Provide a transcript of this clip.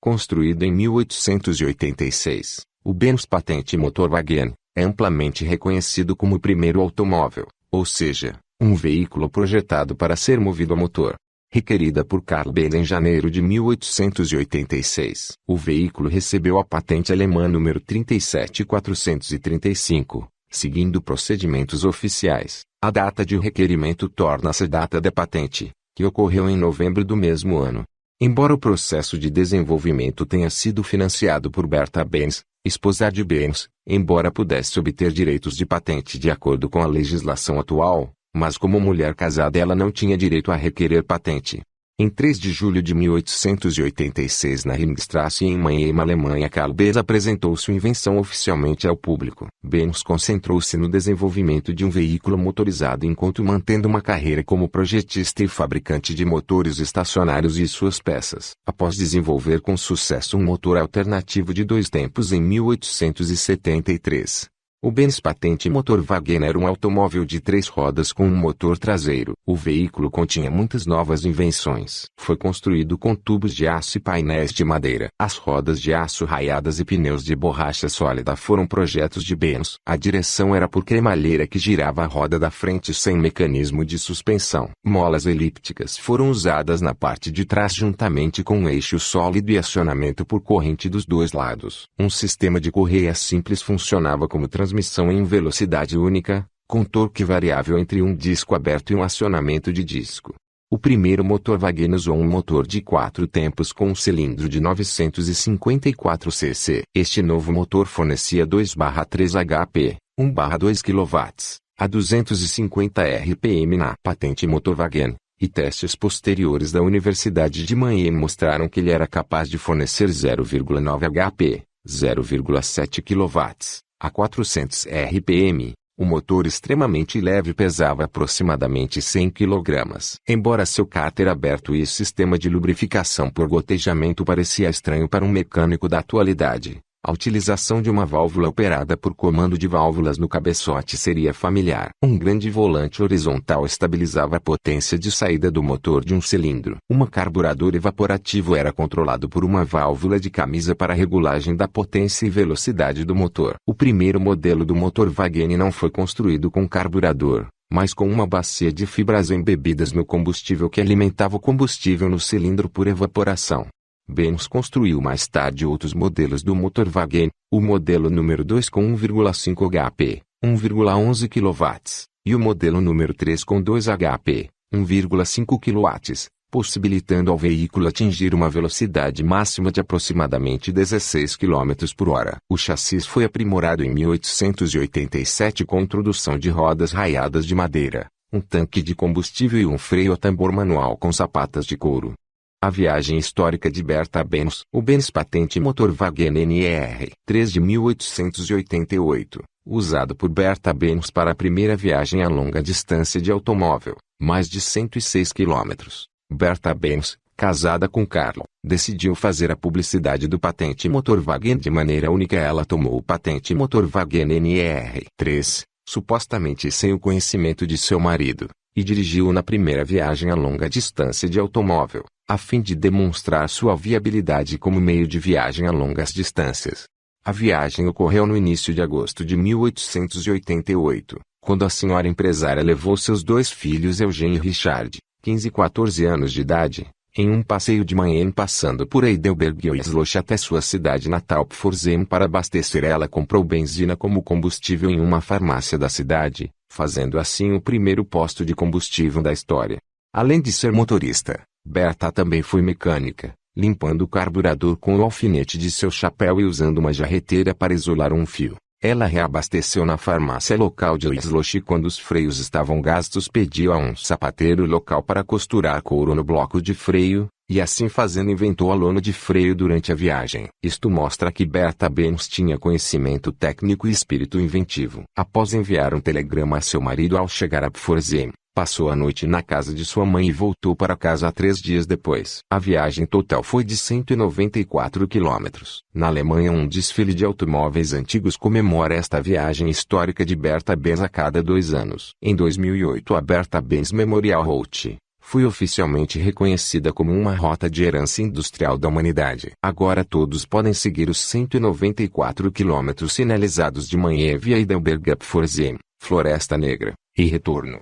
Construído em 1886, o Benz Patent Motorwagen é amplamente reconhecido como o primeiro automóvel, ou seja, um veículo projetado para ser movido a motor. Requerida por Carl Benz em janeiro de 1886, o veículo recebeu a patente alemã número 37435, seguindo procedimentos oficiais. A data de requerimento torna-se data da patente, que ocorreu em novembro do mesmo ano. Embora o processo de desenvolvimento tenha sido financiado por Bertha Benz, esposa de Benz, embora pudesse obter direitos de patente de acordo com a legislação atual, mas como mulher casada ela não tinha direito a requerer patente. Em 3 de julho de 1886 na Ringstrasse em Mannheim, Alemanha, Carl Benz apresentou sua invenção oficialmente ao público. Benz concentrou-se no desenvolvimento de um veículo motorizado enquanto mantendo uma carreira como projetista e fabricante de motores estacionários e suas peças. Após desenvolver com sucesso um motor alternativo de 2 tempos em 1873, o Benz Patent Motorwagen era um automóvel de 3 rodas com um motor traseiro. O veículo continha muitas novas invenções. Foi construído com tubos de aço e painéis de madeira. As rodas de aço raiadas e pneus de borracha sólida foram projetos de Benz. A direção era por cremalheira que girava a roda da frente sem mecanismo de suspensão. Molas elípticas foram usadas na parte de trás juntamente com um eixo sólido e acionamento por corrente dos 2 lados. Um sistema de correia simples funcionava como transmissão em velocidade única, com torque variável entre um disco aberto e um acionamento de disco. O primeiro Motorwagen usou um motor de 4 tempos com um cilindro de 954 cc. Este novo motor fornecia 2/3 HP, 1/2 kW, a 250 RPM na Patente Motorwagen, e testes posteriores da Universidade de Mannheim mostraram que ele era capaz de fornecer 0,9 HP, 0,7 kW, a 400 RPM. O motor extremamente leve pesava aproximadamente 100 kg. Embora seu cárter aberto e sistema de lubrificação por gotejamento parecia estranho para um mecânico da atualidade, a utilização de uma válvula operada por comando de válvulas no cabeçote seria familiar. Um grande volante horizontal estabilizava a potência de saída do motor de um cilindro. Um carburador evaporativo era controlado por uma válvula de camisa para regulagem da potência e velocidade do motor. O primeiro modelo do Motorwagen não foi construído com carburador, mas com uma bacia de fibras embebidas no combustível que alimentava o combustível no cilindro por evaporação. Benz construiu mais tarde outros modelos do Motorwagen, o modelo número 2 com 1,5 HP, 1,11 kW, e o modelo número 3 com 2 HP, 1,5 kW, possibilitando ao veículo atingir uma velocidade máxima de aproximadamente 16 km por hora. O chassi foi aprimorado em 1887 com introdução de rodas raiadas de madeira, um tanque de combustível e um freio a tambor manual com sapatas de couro. A viagem histórica de Bertha Benz. O Benz Patent Motorwagen NR 3 de 1888, usado por Bertha Benz para a primeira viagem a longa distância de automóvel, mais de 106 km. Bertha Benz, casada com Carl, decidiu fazer a publicidade do Patent Motorwagen de maneira única. Ela tomou o Patent Motorwagen NR3, supostamente sem o conhecimento de seu marido, e dirigiu-o na primeira viagem a longa distância de automóvel, a fim de demonstrar sua viabilidade como meio de viagem a longas distâncias. A viagem ocorreu no início de agosto de 1888, quando a senhora empresária levou seus 2 filhos Eugene e Richard, 15 e 14 anos de idade, em um passeio de manhã passando por Heidelberg e Wiesloch até sua cidade natal Pforzheim para abastecer. Ela comprou benzina como combustível em uma farmácia da cidade, fazendo assim o primeiro posto de combustível da história. Além de ser motorista, Bertha também foi mecânica, limpando o carburador com o alfinete de seu chapéu e usando uma jarreteira para isolar um fio. Ela reabasteceu na farmácia local de Wiesloch e quando os freios estavam gastos pediu a um sapateiro local para costurar couro no bloco de freio, e assim fazendo inventou a lona de freio durante a viagem. Isto mostra que Bertha Benz tinha conhecimento técnico e espírito inventivo. Após enviar um telegrama a seu marido ao chegar a Pforzheim, passou a noite na casa de sua mãe e voltou para casa 3 dias depois. A viagem total foi de 194 quilômetros. Na Alemanha, um desfile de automóveis antigos comemora esta viagem histórica de Bertha Benz a cada 2 anos. Em 2008, a Bertha Benz Memorial Route, foi oficialmente reconhecida como uma rota de herança industrial da humanidade. Agora todos podem seguir os 194 quilômetros sinalizados de manhã via Heidelberg-Pforzheim, Floresta Negra, e retorno.